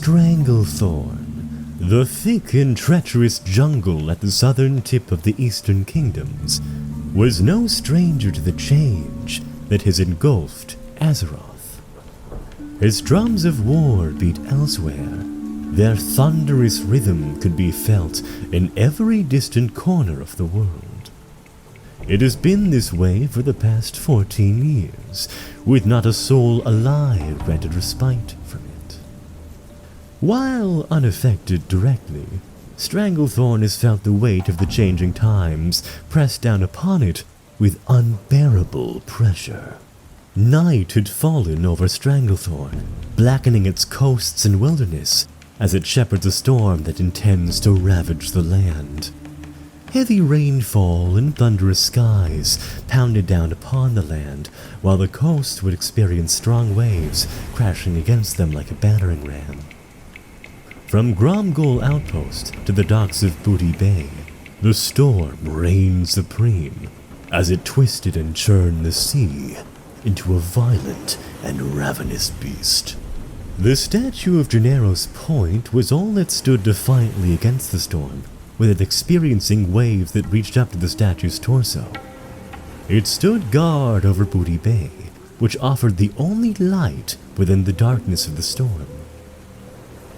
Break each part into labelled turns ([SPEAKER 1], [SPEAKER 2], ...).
[SPEAKER 1] Stranglethorn, the thick and treacherous jungle at the southern tip of the Eastern Kingdoms, was no stranger to the change that has engulfed Azeroth. As drums of war beat elsewhere, their thunderous rhythm could be felt in every distant corner of the world. It has been this way for the past 14 years, with not a soul alive granted respite from it. While unaffected directly, Stranglethorn has felt the weight of the changing times pressed down upon it with unbearable pressure. Night had fallen over Stranglethorn, blackening its coasts and wilderness as it shepherds a storm that intends to ravage the land. Heavy rainfall and thunderous skies pounded down upon the land, while the coast would experience strong waves crashing against them like a battering ram. From Gromgol Outpost to the docks of Booty Bay, the storm reigned supreme as it twisted and churned the sea into a violent and ravenous beast. The statue of Gennaro's Point was all that stood defiantly against the storm, with it experiencing waves that reached up to the statue's torso. It stood guard over Booty Bay, which offered the only light within the darkness of the storm.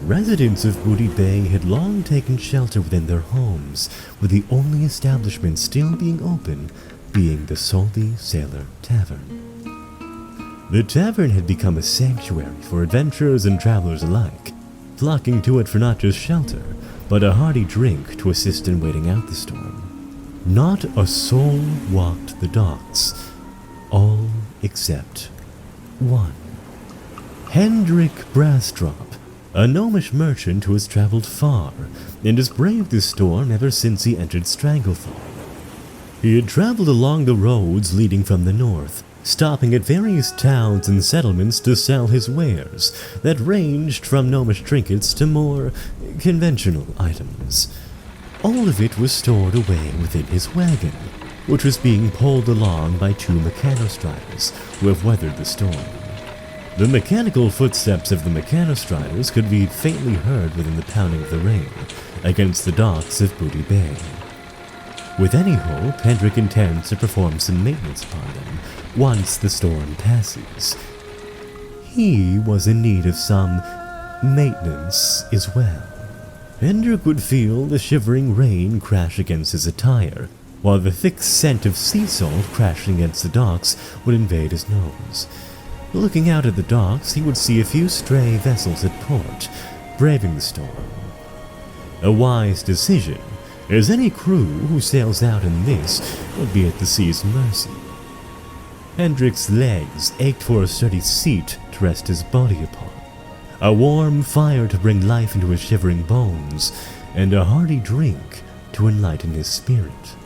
[SPEAKER 1] Residents of Booty Bay had long taken shelter within their homes, with the only establishment still being open being the Salty Sailor Tavern. The tavern had become a sanctuary for adventurers and travelers alike, flocking to it for not just shelter, but a hearty drink to assist in waiting out the storm. Not a soul walked the docks, all except one. Hendrick Brassdrop, a gnomish merchant who has traveled far and has braved the storm ever since he entered Stranglethorn. He had traveled along the roads leading from the north, stopping at various towns and settlements to sell his wares that ranged from gnomish trinkets to more conventional items. All of it was stored away within his wagon, which was being pulled along by 2 mechanostriders who have weathered the storm. The mechanical footsteps of the mechanostriders could be faintly heard within the pounding of the rain against the docks of Booty Bay. With any hope, Hendrick intends to perform some maintenance upon them once the storm passes. He was in need of some maintenance as well. Hendrick would feel the shivering rain crash against his attire, while the thick scent of sea salt crashing against the docks would invade his nose. Looking out at the docks, he would see a few stray vessels at port, braving the storm. A wise decision, as any crew who sails out in this would be at the sea's mercy. Hendrick's legs ached for a sturdy seat to rest his body upon, a warm fire to bring life into his shivering bones, and a hearty drink to enlighten his spirit.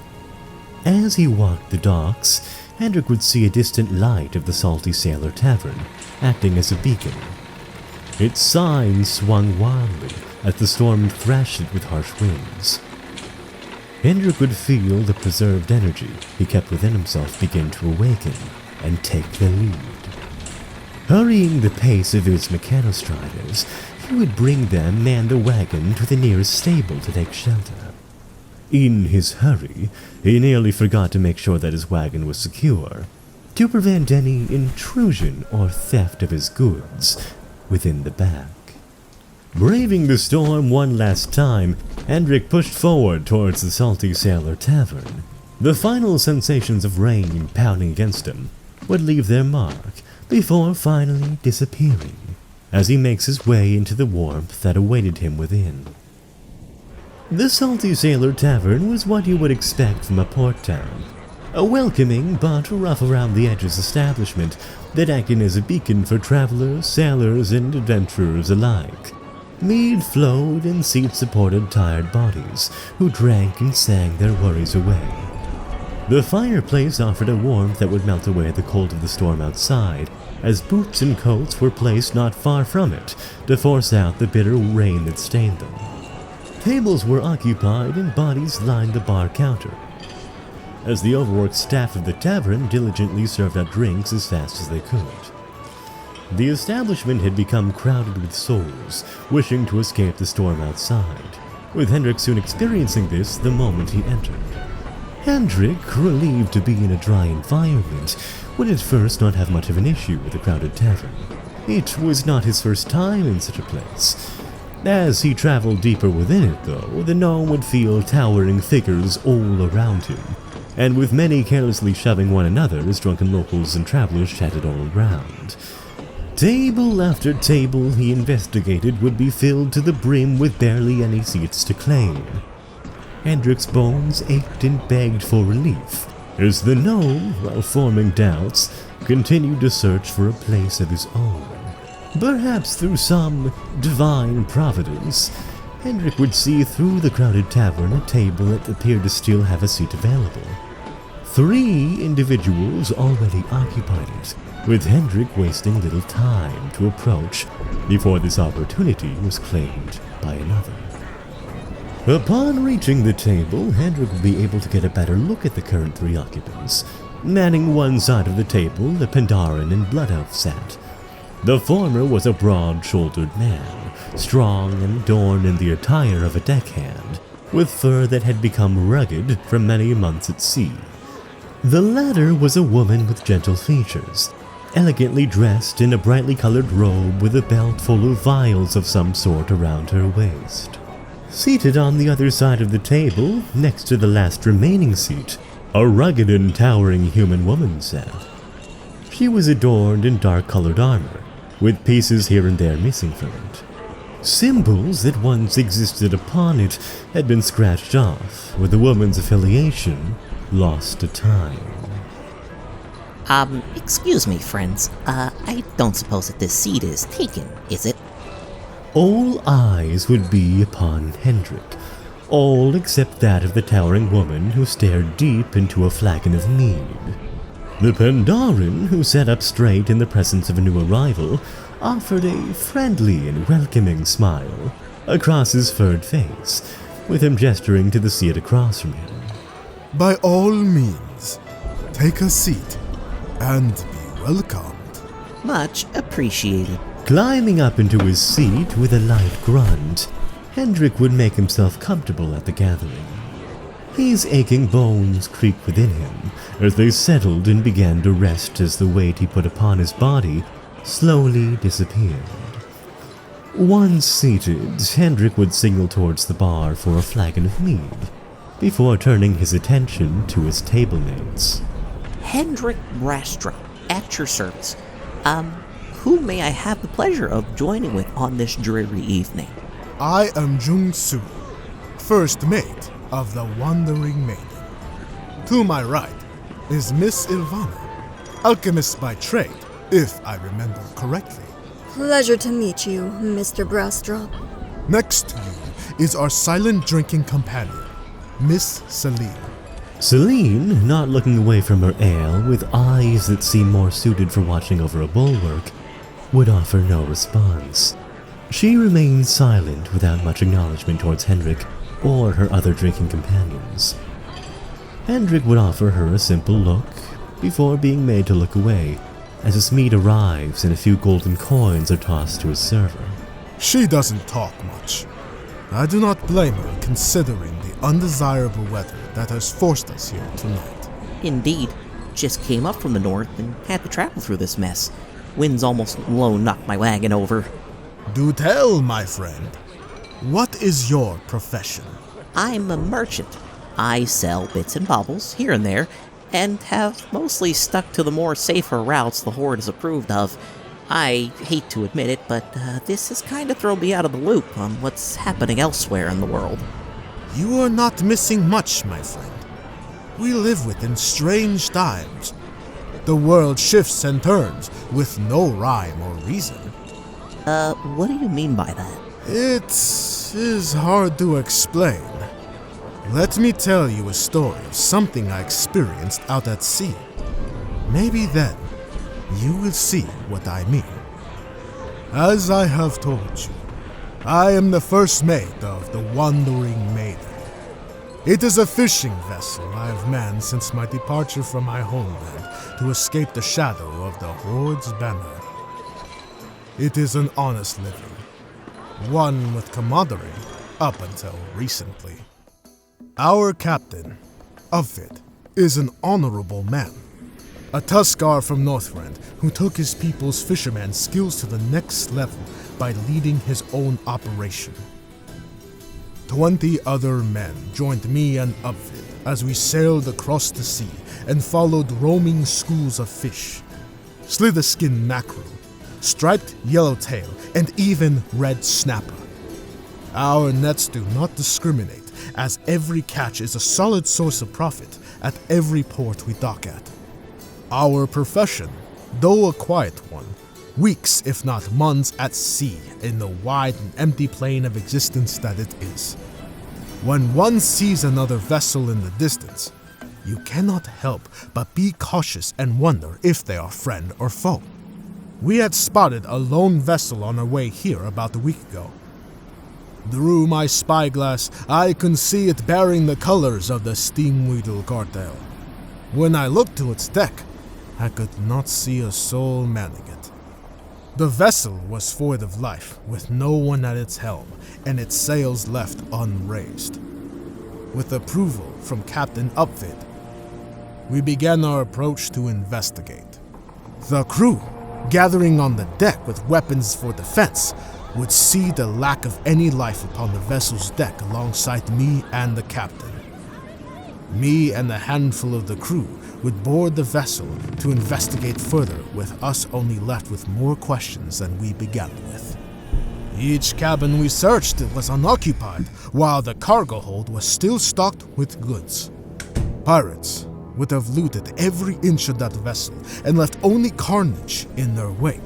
[SPEAKER 1] As he walked the docks, Hendrick would see a distant light of the Salty Sailor Tavern, acting as a beacon. Its sign swung wildly as the storm thrashed it with harsh winds. Hendrick would feel the preserved energy he kept within himself begin to awaken and take the lead. Hurrying the pace of his mechanostriders, he would bring them and the wagon to the nearest stable to take shelter. In his hurry, he nearly forgot to make sure that his wagon was secure, to prevent any intrusion or theft of his goods within the back. Braving the storm one last time, Hendrick pushed forward towards the Salty Sailor Tavern. The final sensations of rain pounding against him would leave their mark before finally disappearing as he makes his way into the warmth that awaited him within. The Salty Sailor Tavern was what you would expect from a port town, a welcoming but rough-around-the-edges establishment that acted as a beacon for travelers, sailors, and adventurers alike. Mead flowed and seats supported tired bodies who drank and sang their worries away. The fireplace offered a warmth that would melt away the cold of the storm outside, as boots and coats were placed not far from it to force out the bitter rain that stained them. Tables were occupied and bodies lined the bar counter, as the overworked staff of the tavern diligently served out drinks as fast as they could. The establishment had become crowded with souls, wishing to escape the storm outside, with Hendrick soon experiencing this the moment he entered. Hendrick, relieved to be in a dry environment, would at first not have much of an issue with the crowded tavern. It was not his first time in such a place. As he traveled deeper within it, though, the gnome would feel towering figures all around him, and with many carelessly shoving one another as drunken locals and travelers chatted all around. Table after table he investigated would be filled to the brim with barely any seats to claim. Hendrick's bones ached and begged for relief, as the gnome, while forming doubts, continued to search for a place of his own. Perhaps through some divine providence, Hendrick would see through the crowded tavern a table that appeared to still have a seat available. 3 individuals already occupied it, with Hendrick wasting little time to approach before this opportunity was claimed by another. Upon reaching the table, Hendrick would be able to get a better look at the current 3 occupants. Manning one side of the table, the Pandaren and Blood Elf sat. The former was a broad-shouldered man, strong and adorned in the attire of a deckhand, with fur that had become rugged from many months at sea. The latter was a woman with gentle features, elegantly dressed in a brightly colored robe with a belt full of vials of some sort around her waist. Seated on the other side of the table, next to the last remaining seat, a rugged and towering human woman sat. She was adorned in dark-colored armor, with pieces here and there missing from it. Symbols that once existed upon it had been scratched off, with the woman's affiliation lost to time.
[SPEAKER 2] Excuse me, friends. I don't suppose that this seat is taken, is it?
[SPEAKER 1] All eyes would be upon Hendrick, all except that of the towering woman who stared deep into a flagon of mead. The Pandaren, who sat up straight in the presence of a new arrival, offered a friendly and welcoming smile across his furred face, with him gesturing to the seat across from him.
[SPEAKER 3] By all means, take a seat and be welcomed.
[SPEAKER 2] Much appreciated.
[SPEAKER 1] Climbing up into his seat with a light grunt, Hendrick would make himself comfortable at the gathering. His aching bones creaked within him as they settled and began to rest as the weight he put upon his body slowly disappeared. Once seated, Hendrick would signal towards the bar for a flagon of mead, before turning his attention to his tablemates.
[SPEAKER 2] Hendrick Brassdrop, at your service. Who may I have the pleasure of joining with on this dreary evening?
[SPEAKER 3] I am Jung-Su, first mate of the Wandering Maiden. To my right is Miss Ilvana, alchemist by trade, if I remember correctly.
[SPEAKER 4] Pleasure to meet you, Mr. Brassdrop.
[SPEAKER 3] Next to you is our silent drinking companion, Miss Selene.
[SPEAKER 1] Selene, not looking away from her ale with eyes that seemed more suited for watching over a bulwark, would offer no response. She remained silent without much acknowledgement towards Hendrick or her other drinking companions. Hendrick would offer her a simple look before being made to look away as his mead arrives and a few golden coins are tossed to his server.
[SPEAKER 3] She doesn't talk much. I do not blame her considering the undesirable weather that has forced us here tonight.
[SPEAKER 2] Indeed. Just came up from the north and had to travel through this mess. Winds almost low knocked my wagon over.
[SPEAKER 3] Do tell, my friend. What is your profession?
[SPEAKER 2] I'm a merchant. I sell bits and baubles here and there, and have mostly stuck to the more safer routes the Horde has approved of. I hate to admit it, but this has kind of thrown me out of the loop on what's happening elsewhere in the world.
[SPEAKER 3] You are not missing much, my friend. We live within strange times. The world shifts and turns with no rhyme or reason.
[SPEAKER 2] What do you mean by that?
[SPEAKER 3] It is hard to explain. Let me tell you a story of something I experienced out at sea. Maybe then you will see what I mean. As I have told you, I am the first mate of the Wandering Maiden. It is a fishing vessel I have manned since my departure from my homeland to escape the shadow of the Horde's banner. It is an honest living, one with camaraderie up until recently. Our captain, Upfit, is an honorable man, a Tuskar from Northrend who took his people's fisherman skills to the next level by leading his own operation. 20 other men joined me and Upfit as we sailed across the sea and followed roaming schools of fish, slither-skinned mackerel, striped yellowtail, and even red snapper. Our nets do not discriminate, as every catch is a solid source of profit at every port we dock at. Our profession, though a quiet one, weeks if not months at sea in the wide and empty plane of existence that it is. When one sees another vessel in the distance, you cannot help but be cautious and wonder if they are friend or foe. We had spotted a lone vessel on our way here about a week ago. Through my spyglass, I could see it bearing the colors of the Steamweedle cartel. When I looked to its deck, I could not see a soul manning it. The vessel was void of life, with no one at its helm, and its sails left unraised. With approval from Captain Upfit, we began our approach to investigate. The crew, gathering on the deck with weapons for defense, would see the lack of any life upon the vessel's deck alongside me and the captain. Me and a handful of the crew would board the vessel to investigate further, with us only left with more questions than we began with. Each cabin we searched was unoccupied, while the cargo hold was still stocked with goods. Pirates would have looted every inch of that vessel and left only carnage in their wake.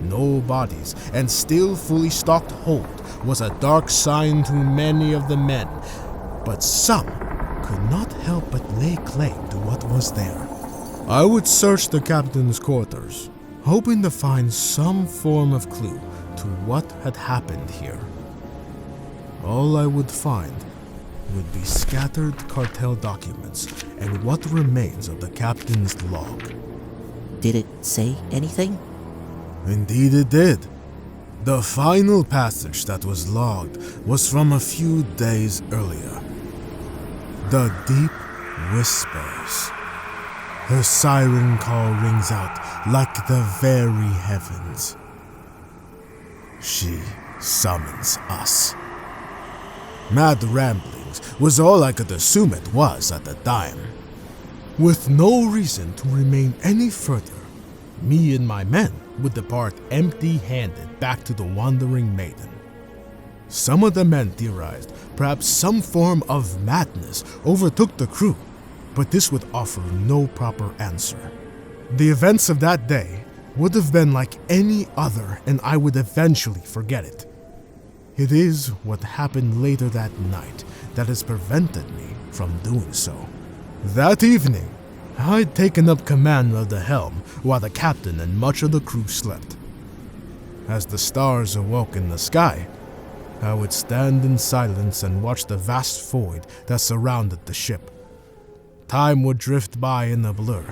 [SPEAKER 3] No bodies, and still fully stocked hold was a dark sign to many of the men, but some could not help but lay claim to what was there. I would search the captain's quarters, hoping to find some form of clue to what had happened here. All I would find would be scattered cartel documents and what remains of the captain's log.
[SPEAKER 2] Did it say anything?
[SPEAKER 3] Indeed it did. The final passage that was logged was from a few days earlier. The deep whispers. Her siren call rings out like the very heavens. She summons us. Mad ramblings was all I could assume it was at the time. With no reason to remain any further, me and my men would depart empty-handed back to the Wandering Maiden. Some of the men theorized perhaps some form of madness overtook the crew, but this would offer no proper answer. The events of that day would have been like any other, and I would eventually forget it. It is what happened later that night that has prevented me from doing so. That evening, I'd taken up command of the helm while the captain and much of the crew slept. As the stars awoke in the sky, I would stand in silence and watch the vast void that surrounded the ship. Time would drift by in a blur.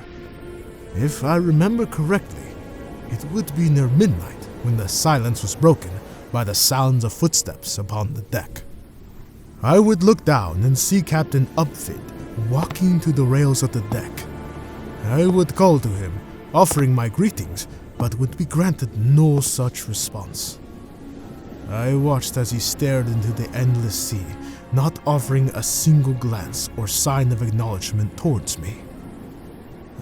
[SPEAKER 3] If I remember correctly, it would be near midnight when the silence was broken by the sounds of footsteps upon the deck. I would look down and see Captain Upfit walking to the rails of the deck. I would call to him, offering my greetings, but would be granted no such response. I watched as he stared into the endless sea, not offering a single glance or sign of acknowledgement towards me.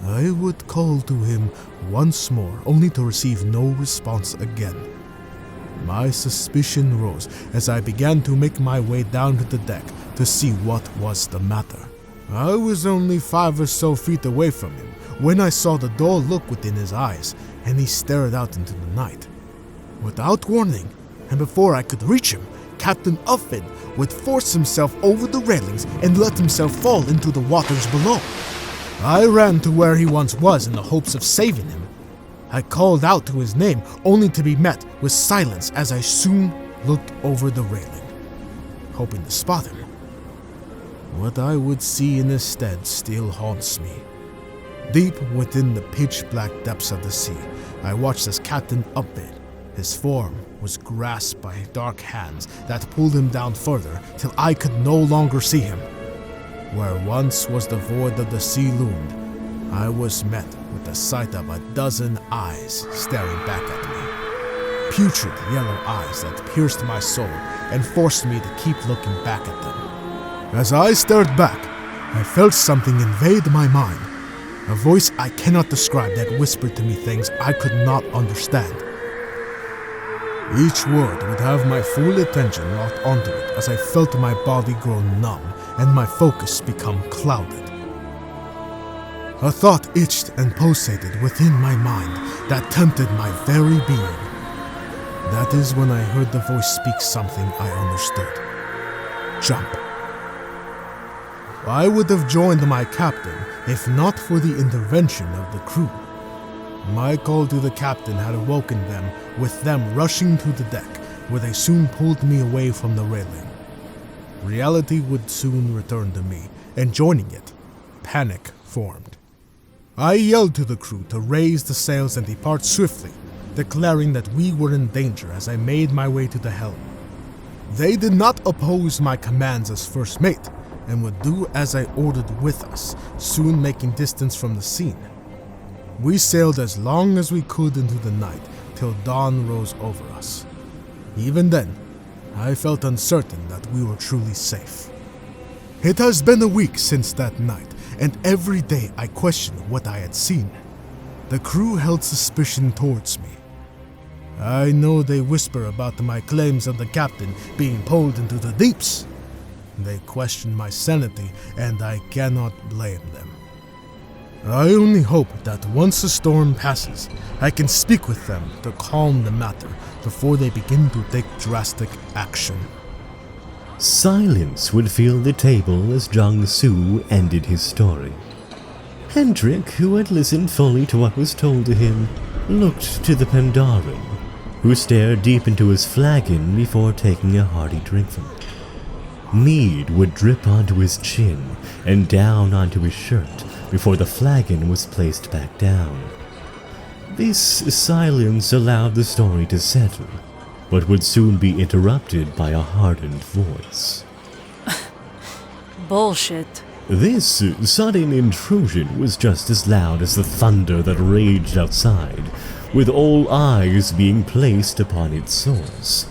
[SPEAKER 3] I would call to him once more, only to receive no response again. My suspicion rose as I began to make my way down to the deck to see what was the matter. I was only 5 or so feet away from him when I saw the dull look within his eyes, and he stared out into the night. Without warning, and before I could reach him, Captain Upfit would force himself over the railings and let himself fall into the waters below. I ran to where he once was in the hopes of saving him. I called out to his name, only to be met with silence as I soon looked over the railing, hoping to spot him. What I would see in his stead still haunts me. Deep within the pitch-black depths of the sea, I watched as Captain Upfit His form was grasped by dark hands that pulled him down further till I could no longer see him. Where once was the void of the sea loomed, I was met with the sight of a dozen eyes staring back at me. Putrid yellow eyes that pierced my soul and forced me to keep looking back at them. As I stared back, I felt something invade my mind. A voice I cannot describe that whispered to me things I could not understand. Each word would have my full attention locked onto it as I felt my body grow numb and my focus become clouded. A thought itched and pulsated within my mind that tempted my very being. That is when I heard the voice speak something I understood. Jump. I would have joined my captain if not for the intervention of the crew. My call to the captain had awoken them, with them rushing to the deck, where they soon pulled me away from the railing. Reality would soon return to me, and joining it, panic formed. I yelled to the crew to raise the sails and depart swiftly, declaring that we were in danger as I made my way to the helm. They did not oppose my commands as first mate, and would do as I ordered with us, soon making distance from the scene. We sailed as long as we could into the night, till dawn rose over us. Even then, I felt uncertain that we were truly safe. It has been a week since that night, and every day I questioned what I had seen. The crew held suspicion towards me. I know they whisper about my claims of the captain being pulled into the deeps. They question my sanity, and I cannot blame them. I only hope that once the storm passes, I can speak with them to calm the matter before they begin to take drastic action.
[SPEAKER 1] Silence would fill the table as Jung-Su ended his story. Hendrick, who had listened fully to what was told to him, looked to the Pandaren, who stared deep into his flagon before taking a hearty drink from it. Mead would drip onto his chin and down onto his shirt before the flagon was placed back down. This silence allowed the story to settle, but would soon be interrupted by a hardened voice.
[SPEAKER 5] Bullshit.
[SPEAKER 1] This sudden intrusion was just as loud as the thunder that raged outside, with all eyes being placed upon its source.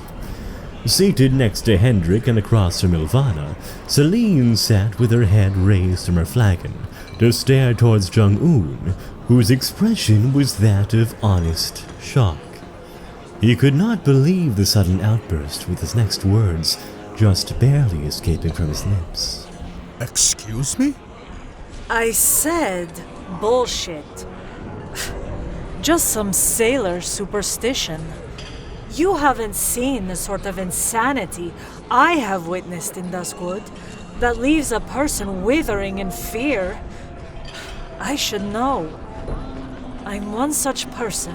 [SPEAKER 1] Seated next to Hendrick and across from Ilvana, Selene sat with her head raised from her flagon to stare towards Jung-Un, whose expression was that of honest shock. He could not believe the sudden outburst, with his next words just barely escaping from his lips.
[SPEAKER 3] Excuse me?
[SPEAKER 5] I said bullshit. Just some sailor superstition. You haven't seen the sort of insanity I have witnessed in Duskwood that leaves a person withering in fear. I should know. I'm one such person.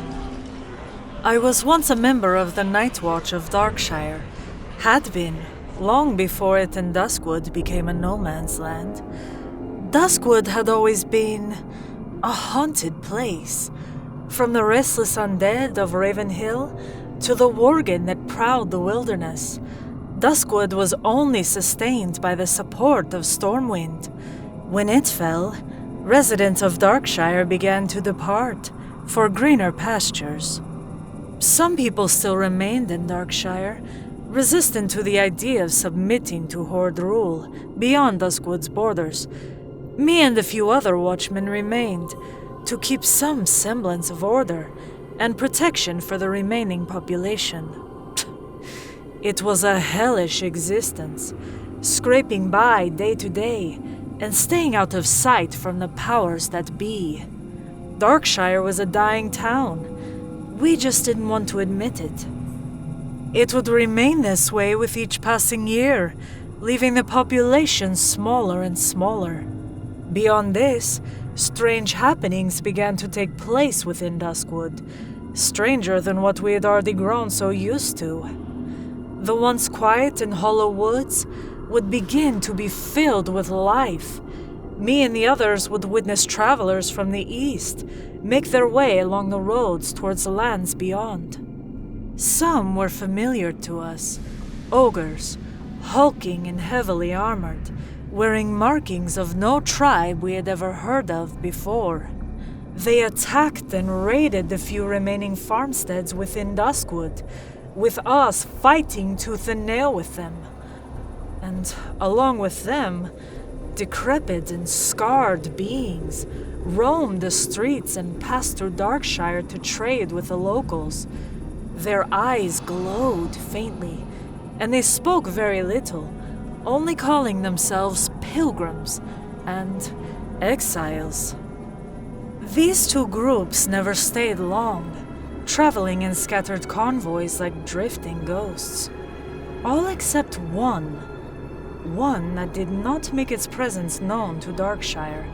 [SPEAKER 5] I was once a member of the Night Watch of Darkshire. Had been, long before it and Duskwood became a no man's land. Duskwood had always been a haunted place. From the restless undead of Ravenhill to the worgen that prowled the wilderness, Duskwood was only sustained by the support of Stormwind. When it fell, residents of Darkshire began to depart for greener pastures. Some people still remained in Darkshire, resistant to the idea of submitting to Horde rule beyond Duskwood's borders. Me and a few other watchmen remained to keep some semblance of order and protection for the remaining population. It was a hellish existence, scraping by day to day and staying out of sight from the powers that be. Darkshire was a dying town. We just didn't want to admit it. It would remain this way with each passing year, leaving the population smaller and smaller. Beyond this, strange happenings began to take place within Duskwood, stranger than what we had already grown so used to. The once quiet and hollow woods would begin to be filled with life. Me and the others would witness travelers from the east make their way along the roads towards the lands beyond. Some were familiar to us. Ogres, hulking and heavily armored, wearing markings of no tribe we had ever heard of before. They attacked and raided the few remaining farmsteads within Duskwood, with us fighting tooth and nail with them. And along with them, decrepit and scarred beings roamed the streets and passed through Darkshire to trade with the locals. Their eyes glowed faintly, and they spoke very little, only calling themselves pilgrims and exiles. These two groups never stayed long, traveling in scattered convoys like drifting ghosts. All except one that did not make its presence known to Darkshire,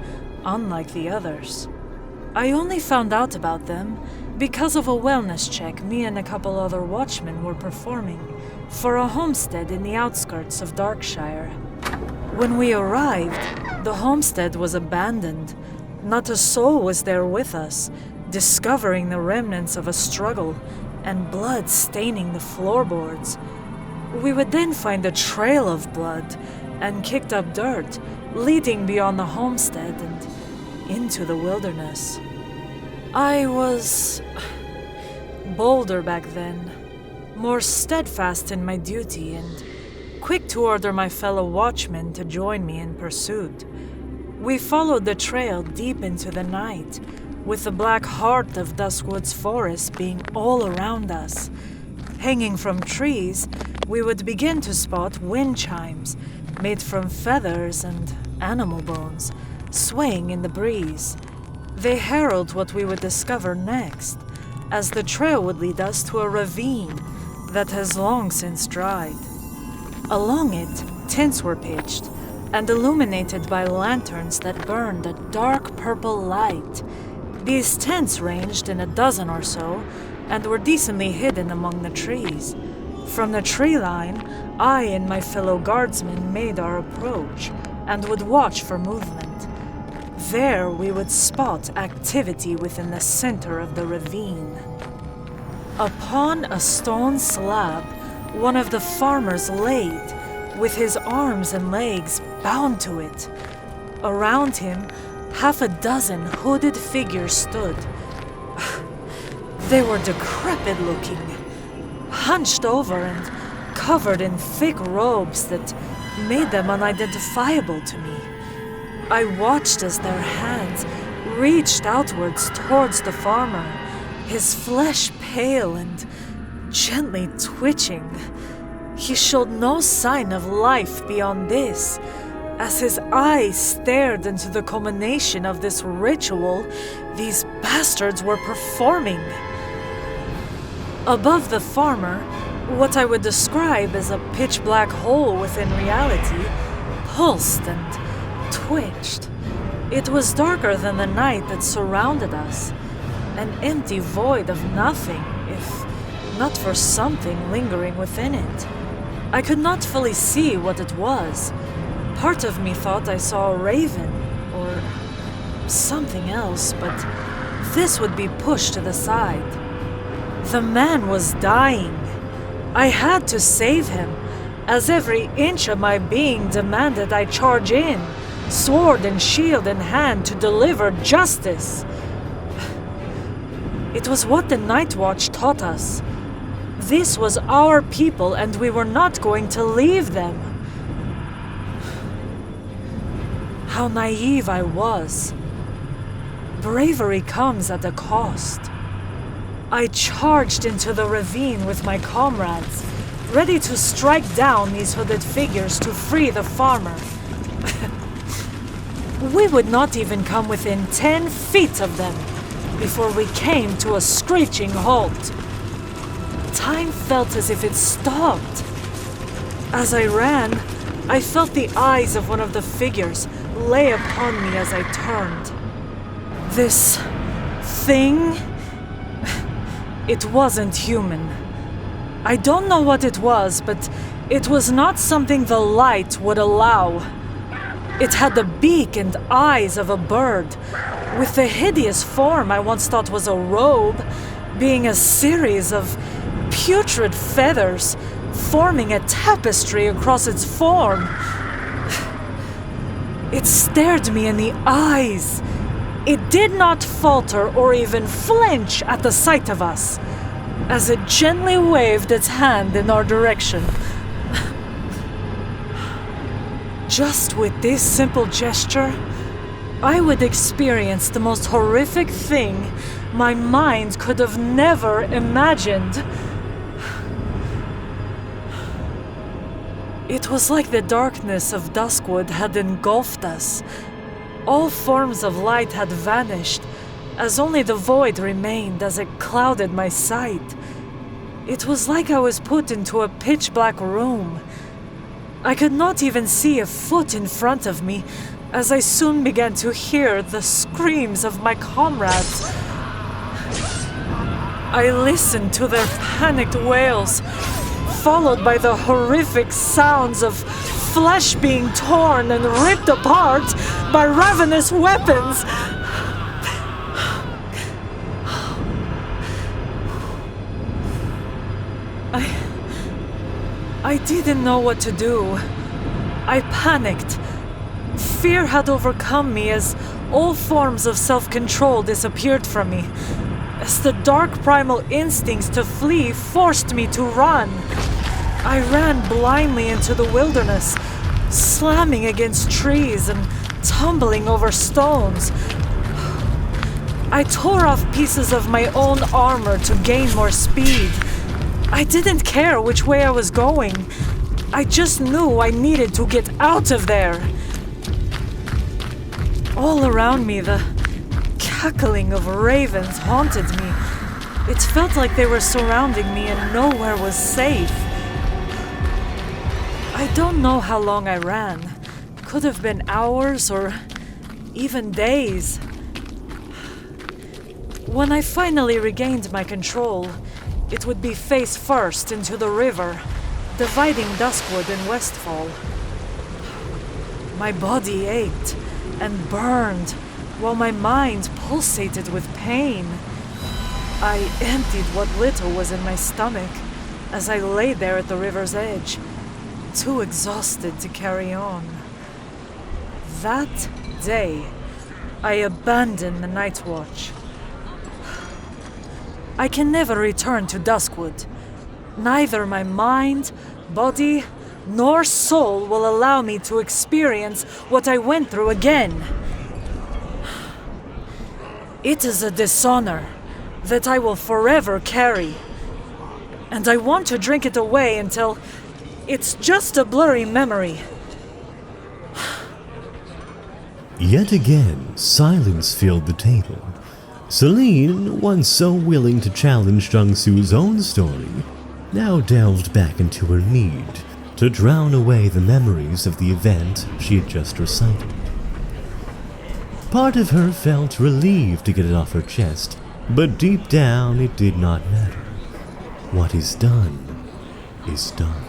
[SPEAKER 5] unlike the others. I only found out about them because of a wellness check me and a couple other watchmen were performing for a homestead in the outskirts of Darkshire. When we arrived, the homestead was abandoned. Not a soul was there with us, discovering the remnants of a struggle and blood staining the floorboards. We would then find a trail of blood and kicked up dirt, leading beyond the homestead and into the wilderness. I was bolder back then, more steadfast in my duty and quick to order my fellow watchmen to join me in pursuit. We followed the trail deep into the night, with the black heart of Duskwood's forest being all around us. Hanging from trees, we would begin to spot wind chimes, made from feathers and animal bones, swaying in the breeze. They herald what we would discover next, as the trail would lead us to a ravine that has long since dried. Along it, tents were pitched, and illuminated by lanterns that burned a dark purple light. These tents ranged in a dozen or so, and were decently hidden among the trees. From the tree line, I and my fellow guardsmen made our approach, and would watch for movement. There we would spot activity within the center of the ravine. Upon a stone slab, one of the farmers laid, with his arms and legs bound to it. Around him, half a dozen hooded figures stood. They were decrepit-looking, hunched over and covered in thick robes that made them unidentifiable to me. I watched as their hands reached outwards towards the farmer, his flesh pale and gently twitching. He showed no sign of life beyond this, as his eyes stared into the culmination of this ritual these bastards were performing. Above the farmer, what I would describe as a pitch-black hole within reality, pulsed and twitched. It was darker than the night that surrounded us, an empty void of nothing, if not for something lingering within it. I could not fully see what it was. Part of me thought I saw a raven, or something else, but this would be pushed to the side. The man was dying. I had to save him, as every inch of my being demanded I charge in, sword and shield in hand, to deliver justice. It was what the Night Watch taught us. This was our people, and we were not going to leave them. How naive I was. Bravery comes at a cost. I charged into the ravine with my comrades, ready to strike down these hooded figures to free the farmer. We would not even come within 10 feet of them before we came to a screeching halt. Time felt as if it stopped. As I ran, I felt the eyes of one of the figures lay upon me as I turned. This thing, it wasn't human. I don't know what it was, but it was not something the light would allow. It had the beak and eyes of a bird, with the hideous form I once thought was a robe, being a series of putrid feathers, forming a tapestry across its form. It stared me in the eyes. It did not falter or even flinch at the sight of us, as it gently waved its hand in our direction. Just with this simple gesture, I would experience the most horrific thing my mind could have never imagined. It was like the darkness of Duskwood had engulfed us. All forms of light had vanished, as only the void remained as it clouded my sight. It was like I was put into a pitch-black room. I could not even see a foot in front of me, as I soon began to hear the screams of my comrades. I listened to their panicked wails, followed by the horrific sounds of flesh being torn and ripped apart by ravenous weapons. I didn't know what to do. I panicked. Fear had overcome me as all forms of self-control disappeared from me, as the dark primal instincts to flee forced me to run. I ran blindly into the wilderness, slamming against trees and tumbling over stones. I tore off pieces of my own armor to gain more speed. I didn't care which way I was going. I just knew I needed to get out of there. All around me, the cackling of ravens haunted me. It felt like they were surrounding me and nowhere was safe. I don't know how long I ran. Could have been hours or even days. When I finally regained my control, it would be face first into the river, dividing Duskwood and Westfall. My body ached and burned, while my mind pulsated with pain. I emptied what little was in my stomach as I lay there at the river's edge, too exhausted to carry on. That day, I abandoned the night watch. I can never return to Duskwood. Neither my mind, body, nor soul will allow me to experience what I went through again. It is a dishonor that I will forever carry, and I want to drink it away until it's just a blurry memory.
[SPEAKER 1] Yet again, silence filled the table. Selene, once so willing to challenge Jung-Su's own story, now delved back into her need to drown away the memories of the event she had just recited. Part of her felt relieved to get it off her chest, but deep down it did not matter. What is done is done.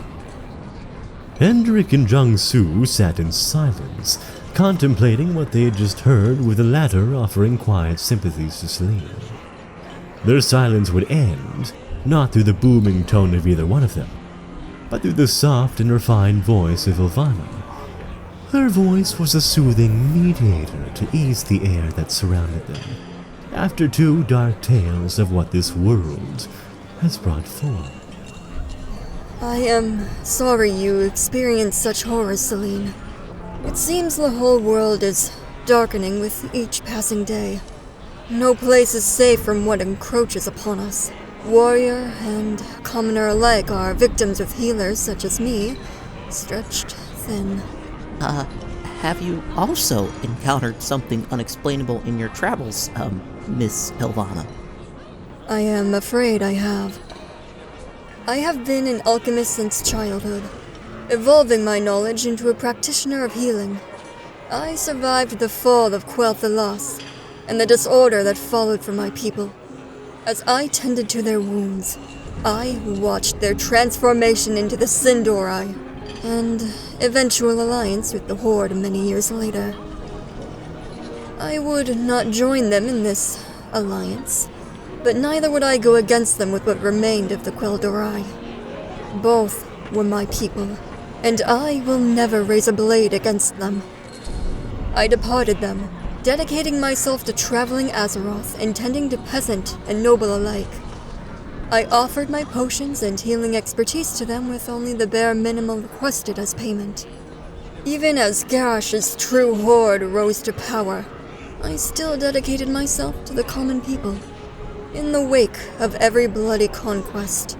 [SPEAKER 1] Hendrick and Jung-Su sat in silence, contemplating what they had just heard, with the latter offering quiet sympathies to Selene. Their silence would end, not through the booming tone of either one of them, but through the soft and refined voice of Ilvana. Her voice was a soothing mediator to ease the air that surrounded them, after 2 dark tales of what this world has brought forth.
[SPEAKER 4] I am sorry you experienced such horror, Selene. It seems the whole world is darkening with each passing day. No place is safe from what encroaches upon us. Warrior and commoner alike are victims of healers such as me, stretched thin.
[SPEAKER 2] Have you also encountered something unexplainable in your travels, Miss Ilvana?
[SPEAKER 4] I am afraid I have. I have been an alchemist since childhood, evolving my knowledge into a practitioner of healing. I survived the fall of Quel'The Lost and the disorder that followed for my people. As I tended to their wounds, I watched their transformation into the Sin'dorei and eventual alliance with the Horde many years later. I would not join them in this alliance, but neither would I go against them with what remained of the Quel'Dorai. Both were my people, and I will never raise a blade against them. I departed them, dedicating myself to traveling Azeroth and tending to peasant and noble alike. I offered my potions and healing expertise to them with only the bare minimum requested as payment. Even as Garrosh's true horde rose to power, I still dedicated myself to the common people. In the wake of every bloody conquest,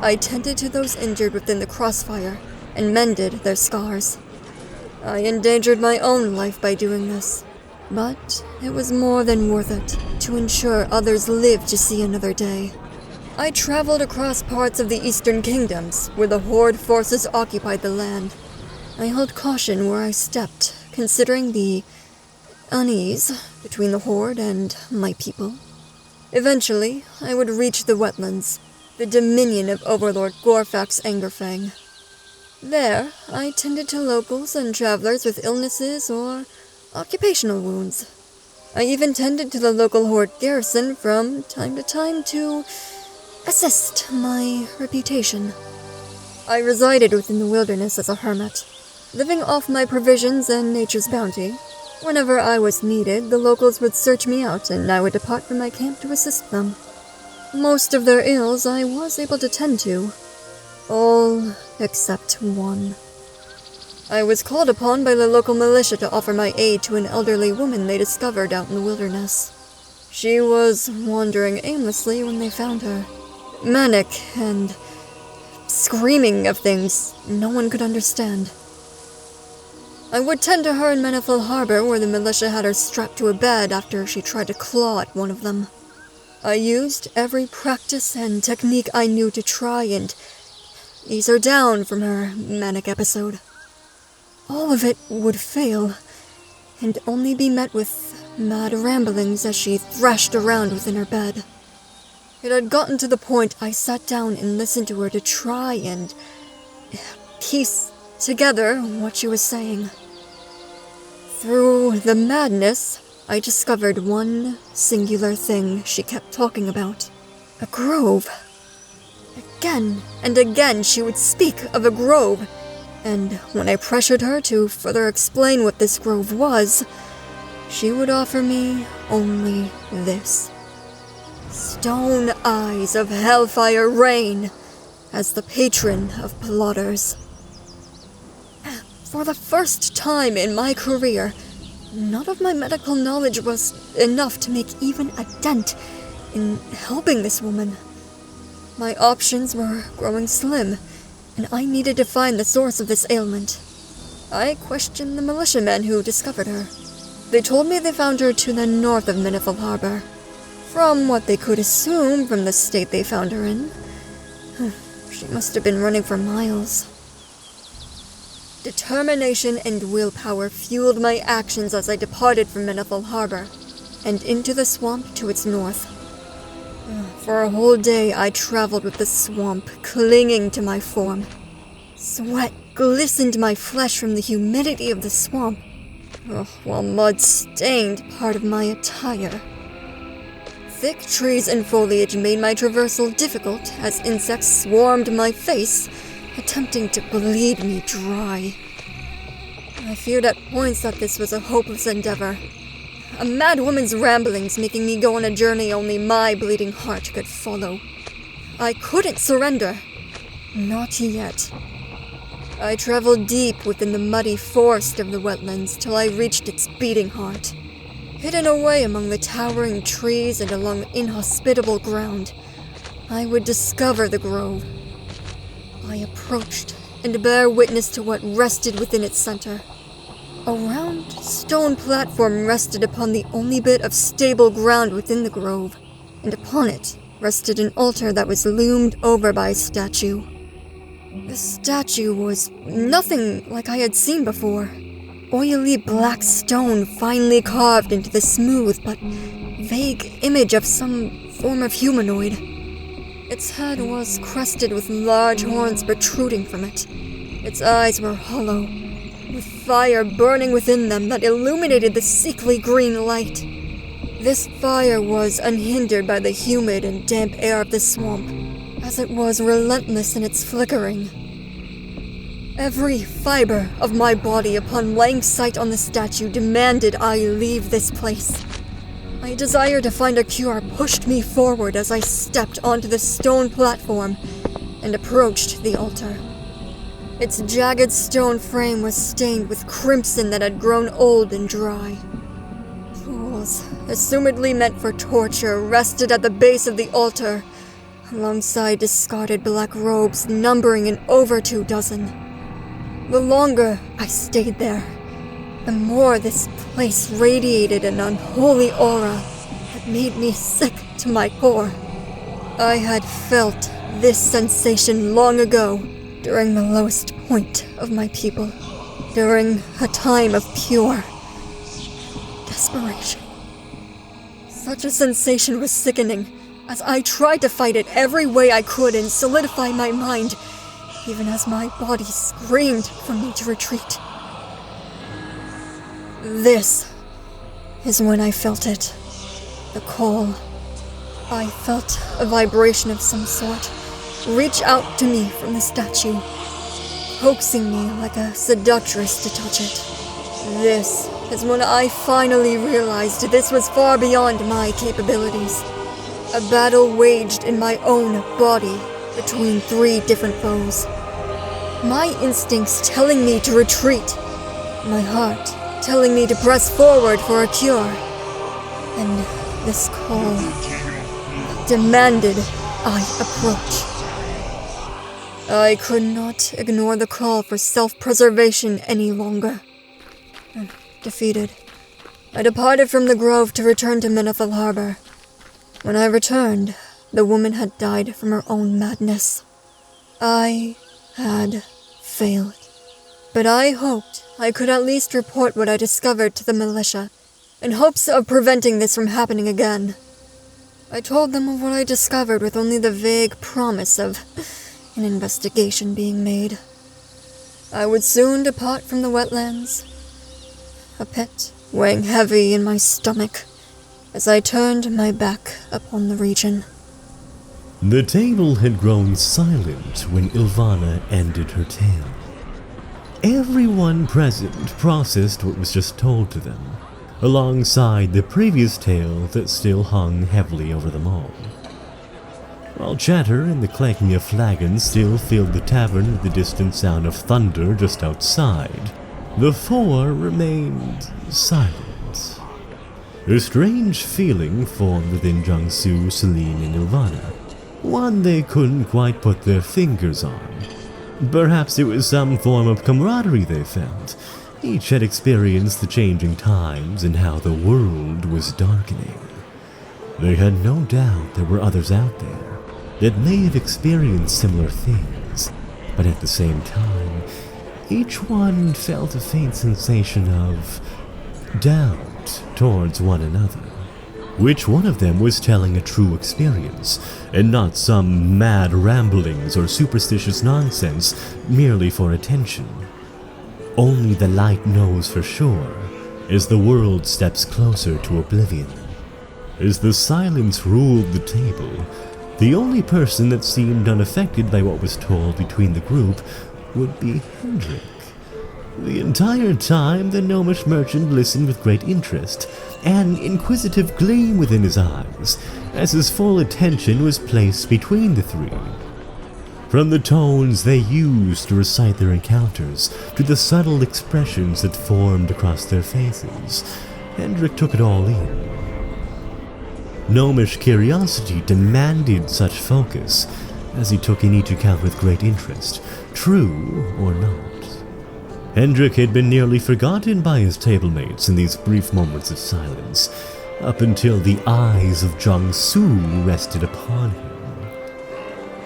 [SPEAKER 4] I tended to those injured within the crossfire and mended their scars. I endangered my own life by doing this, but it was more than worth it to ensure others lived to see another day. I traveled across parts of the Eastern Kingdoms where the Horde forces occupied the land. I held caution where I stepped, considering the unease between the Horde and my people. Eventually, I would reach the wetlands, the dominion of Overlord Gorfax Angerfang. There, I tended to locals and travelers with illnesses or occupational wounds. I even tended to the local Horde garrison from time to time to assist my reputation. I resided within the wilderness as a hermit, living off my provisions and nature's bounty. Whenever I was needed, the locals would search me out and I would depart from my camp to assist them. Most of their ills I was able to tend to. All except one. I was called upon by the local militia to offer my aid to an elderly woman they discovered out in the wilderness. She was wandering aimlessly when they found her. Manic and screaming of things no one could understand. I would tend to her in Menethil Harbor, where the militia had her strapped to a bed after she tried to claw at one of them. I used every practice and technique I knew to try and ease her down from her manic episode. All of it would fail, and only be met with mad ramblings as she thrashed around within her bed. It had gotten to the point I sat down and listened to her to try and piece together what she was saying. Through the madness, I discovered one singular thing she kept talking about. A grove. Again and again she would speak of a grove, and when I pressured her to further explain what this grove was, she would offer me only this. Stone eyes of hellfire rain as the patron of plotters. For the first time in my career, none of my medical knowledge was enough to make even a dent in helping this woman. My options were growing slim, and I needed to find the source of this ailment. I questioned the militiamen who discovered her. They told me they found her to the north of Menethil Harbor. From what they could assume from the state they found her in, she must have been running for miles. Determination and willpower fueled my actions as I departed from Menethil Harbor and into the swamp to its north. For a whole day I traveled with the swamp, clinging to my form. Sweat glistened my flesh from the humidity of the swamp, while mud stained part of my attire. Thick trees and foliage made my traversal difficult as insects swarmed my face, attempting to bleed me dry. I feared at points that this was a hopeless endeavor. A mad woman's ramblings making me go on a journey only my bleeding heart could follow. I couldn't surrender. Not yet. I traveled deep within the muddy forest of the wetlands till I reached its beating heart. Hidden away among the towering trees and along inhospitable ground, I would discover the grove. I approached and bare witness to what rested within its center. A round stone platform rested upon the only bit of stable ground within the grove, and upon it rested an altar that was loomed over by a statue. The statue was nothing like I had seen before. Oily black stone finely carved into the smooth but vague image of some form of humanoid. Its head was crested with large horns protruding from it. Its eyes were hollow, with fire burning within them that illuminated the sickly green light. This fire was unhindered by the humid and damp air of the swamp, as it was relentless in its flickering. Every fiber of my body upon laying sight on the statue demanded I leave this place. My desire to find a cure pushed me forward as I stepped onto the stone platform and approached the altar. Its jagged stone frame was stained with crimson that had grown old and dry. Tools, assumedly meant for torture, rested at the base of the altar, alongside discarded black robes numbering in over 2 dozen. The longer I stayed there, the more this place radiated an unholy aura that made me sick to my core. I had felt this sensation long ago, during the lowest point of my people, during a time of pure desperation. Such a sensation was sickening, as I tried to fight it every way I could and solidify my mind, even as my body screamed for me to retreat. This is when I felt it. The call. I felt a vibration of some sort reach out to me from the statue, coaxing me like a seductress to touch it. This is when I finally realized this was far beyond my capabilities. A battle waged in my own body between 3 different foes. My instincts telling me to retreat, my heart telling me to press forward for a cure. And this call demanded I approach. I could not ignore the call for self-preservation any longer. Defeated, I departed from the grove to return to Menethil Harbor. When I returned, the woman had died from her own madness. I had failed. But I hoped I could at least report what I discovered to the militia, in hopes of preventing this from happening again. I told them of what I discovered with only the vague promise of an investigation being made. I would soon depart from the wetlands, a pit weighing heavy in my stomach as I turned my back upon the region.
[SPEAKER 1] The table had grown silent when Ilvana ended her tale. Everyone present processed what was just told to them, alongside the previous tale that still hung heavily over them all. While chatter and the clanking of flagons still filled the tavern with the distant sound of thunder just outside, the 4 remained silent. A strange feeling formed within Jung-Su, Selene, and Ilvana, one they couldn't quite put their fingers on. Perhaps it was some form of camaraderie they felt. Each had experienced the changing times and how the world was darkening. They had no doubt there were others out there that may have experienced similar things, but at the same time, each one felt a faint sensation of doubt towards one another. Which one of them was telling a true experience, and not some mad ramblings or superstitious nonsense merely for attention? Only the light knows for sure, as the world steps closer to oblivion. As the silence ruled the table, the only person that seemed unaffected by what was told between the group would be Hendrick. The entire time, the gnomish merchant listened with great interest, an inquisitive gleam within his eyes, as his full attention was placed between the 3. From the tones they used to recite their encounters, to the subtle expressions that formed across their faces, Hendrick took it all in. Gnomish curiosity demanded such focus, as he took in each account with great interest, true or not. Hendrick had been nearly forgotten by his tablemates in these brief moments of silence, up until the eyes of Jung-Su rested upon him.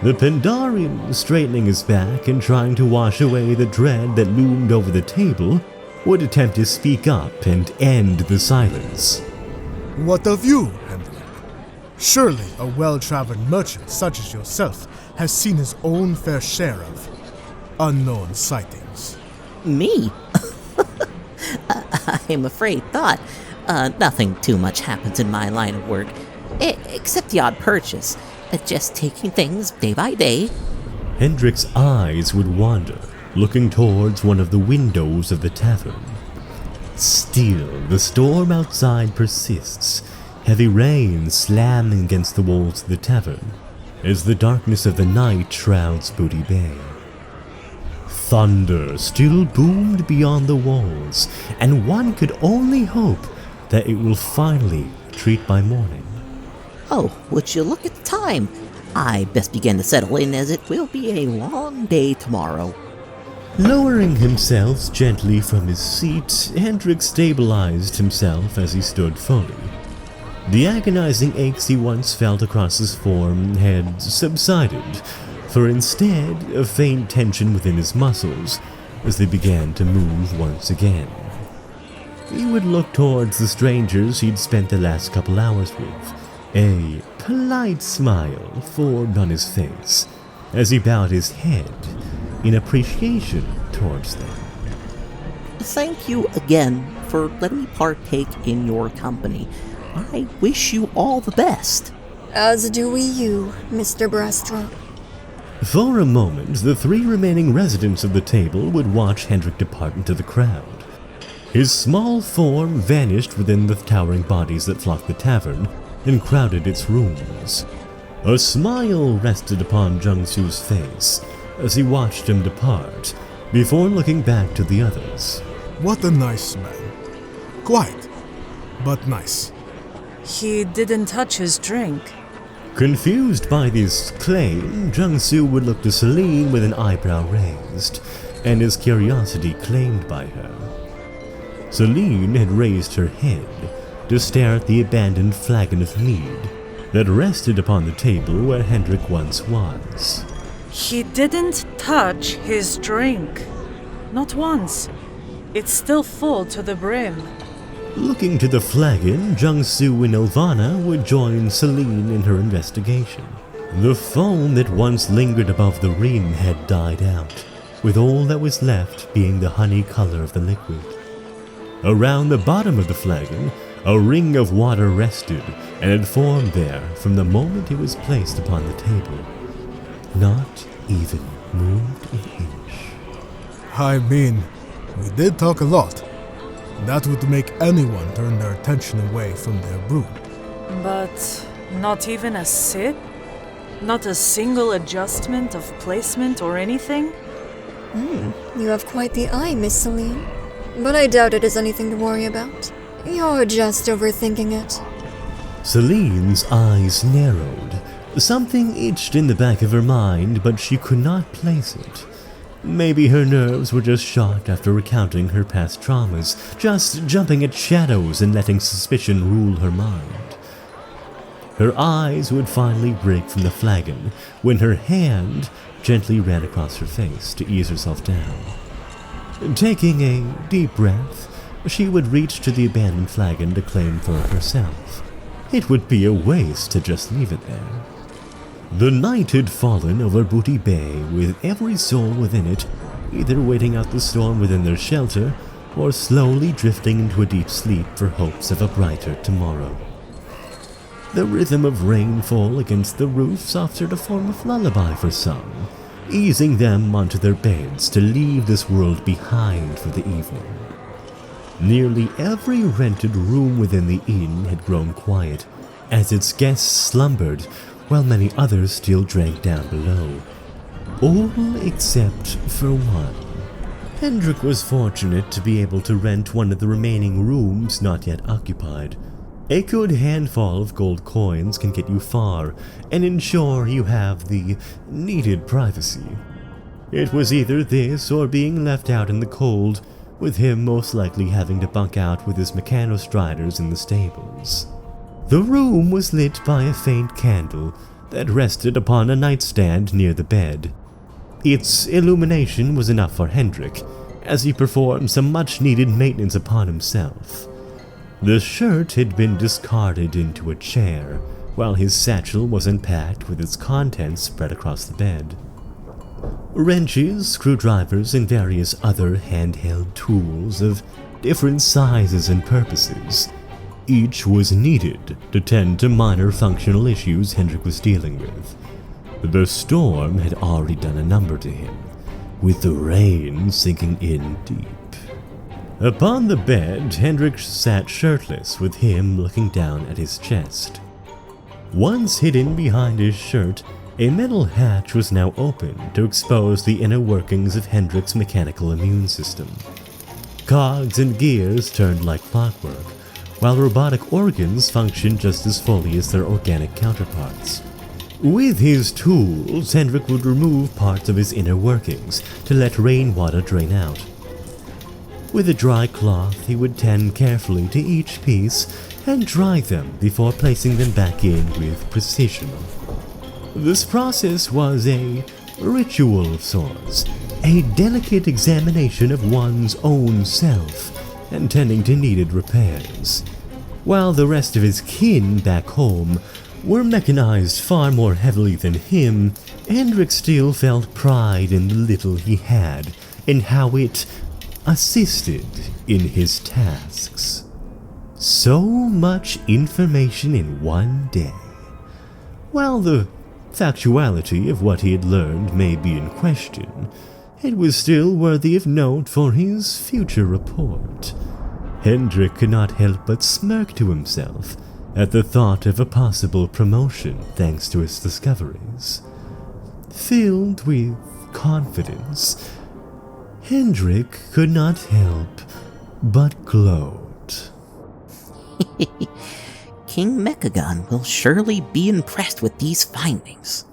[SPEAKER 1] The Pandarian, straightening his back and trying to wash away the dread that loomed over the table, would attempt to speak up and end the silence.
[SPEAKER 3] What of you, Hendrick? Surely a well-traveled merchant such as yourself has seen his own fair share of unknown sightings.
[SPEAKER 2] Me? I am afraid not. Nothing too much happens in my line of work, except the odd purchase. Just taking things day by day.
[SPEAKER 1] Hendrick's eyes would wander, looking towards one of the windows of the tavern. Still, the storm outside persists, heavy rain slamming against the walls of the tavern, as the darkness of the night shrouds Booty Bay. Thunder still boomed beyond the walls, and one could only hope that it will finally retreat by morning.
[SPEAKER 2] Oh, would you look at the time? I best begin to settle in, as it will be a long day tomorrow.
[SPEAKER 1] Lowering himself gently from his seat, Hendrick stabilized himself as he stood fully. The agonizing aches he once felt across his form had subsided, for instead a faint tension within his muscles as they began to move once again. He would look towards the strangers he'd spent the last couple hours with, a polite smile formed on his face as he bowed his head in appreciation towards them.
[SPEAKER 2] Thank you again for letting me partake in your company. I wish you all the best.
[SPEAKER 4] As do we you, Mr. Brassdrop.
[SPEAKER 1] For a moment, the three remaining residents of the table would watch Hendrick depart into the crowd. His small form vanished within the towering bodies that flocked the tavern and crowded its rooms. A smile rested upon Jung-Su's face as he watched him depart, before looking back to the others.
[SPEAKER 3] What a nice man. Quiet, but nice.
[SPEAKER 5] He didn't touch his drink.
[SPEAKER 1] Confused by this claim, Jung-Su would look to Selene with an eyebrow raised, and his curiosity claimed by her. Selene had raised her head to stare at the abandoned flagon of mead that rested upon the table where Hendrick once was.
[SPEAKER 5] He didn't touch his drink. Not once. It's still full to the brim.
[SPEAKER 1] Looking to the flagon, Jung-Su and Ilvana would join Selene in her investigation. The foam that once lingered above the rim had died out, with all that was left being the honey color of the liquid. Around the bottom of the flagon, a ring of water rested and had formed there from the moment it was placed upon the table. Not even moved an inch.
[SPEAKER 3] I mean, we did talk a lot. That would make anyone turn their attention away from their brew.
[SPEAKER 5] But not even a sip? Not a single adjustment of placement or anything?
[SPEAKER 4] You have quite the eye, Miss Selene. But I doubt it is anything to worry about. You're just overthinking it.
[SPEAKER 1] Selene's eyes narrowed. Something itched in the back of her mind, but she could not place it. Maybe her nerves were just shot after recounting her past traumas, just jumping at shadows and letting suspicion rule her mind. Her eyes would finally break from the flagon when her hand gently ran across her face to ease herself down. Taking a deep breath, she would reach to the abandoned flagon to claim for herself. It would be a waste to just leave it there. The night had fallen over Booty Bay, with every soul within it either waiting out the storm within their shelter or slowly drifting into a deep sleep for hopes of a brighter tomorrow. The rhythm of rainfall against the roofs offered a form of lullaby for some, easing them onto their beds to leave this world behind for the evening. Nearly every rented room within the inn had grown quiet, as its guests slumbered, while many others still drank down below. All except for one. Hendrick was fortunate to be able to rent one of the remaining rooms not yet occupied. A good handful of gold coins can get you far and ensure you have the needed privacy. It was either this or being left out in the cold, with him most likely having to bunk out with his mechanostriders in the stables. The room was lit by a faint candle that rested upon a nightstand near the bed. Its illumination was enough for Hendrick, as he performed some much-needed maintenance upon himself. The shirt had been discarded into a chair, while his satchel was unpacked with its contents spread across the bed. Wrenches, screwdrivers, and various other handheld tools of different sizes and purposes Each was needed to tend to minor functional issues Hendrick was dealing with. The storm had already done a number to him, with the rain sinking in deep. Upon the bed, Hendrick sat shirtless, with him looking down at his chest. Once hidden behind his shirt, a metal hatch was now open to expose the inner workings of Hendrick's mechanical immune system. Cogs and gears turned like clockwork, while robotic organs functioned just as fully as their organic counterparts. With his tools, Hendrick would remove parts of his inner workings to let rainwater drain out. With a dry cloth, he would tend carefully to each piece and dry them before placing them back in with precision. This process was a ritual of sorts, a delicate examination of one's own self and tending to needed repairs. While the rest of his kin back home were mechanized far more heavily than him, Hendrick still felt pride in the little he had and how it assisted in his tasks. So much information in one day. While the factuality of what he had learned may be in question, it was still worthy of note for his future report. Hendrick could not help but smirk to himself at the thought of a possible promotion thanks to his discoveries. Filled with confidence, Hendrick could not help but gloat.
[SPEAKER 2] King Mechagon will surely be impressed with these findings.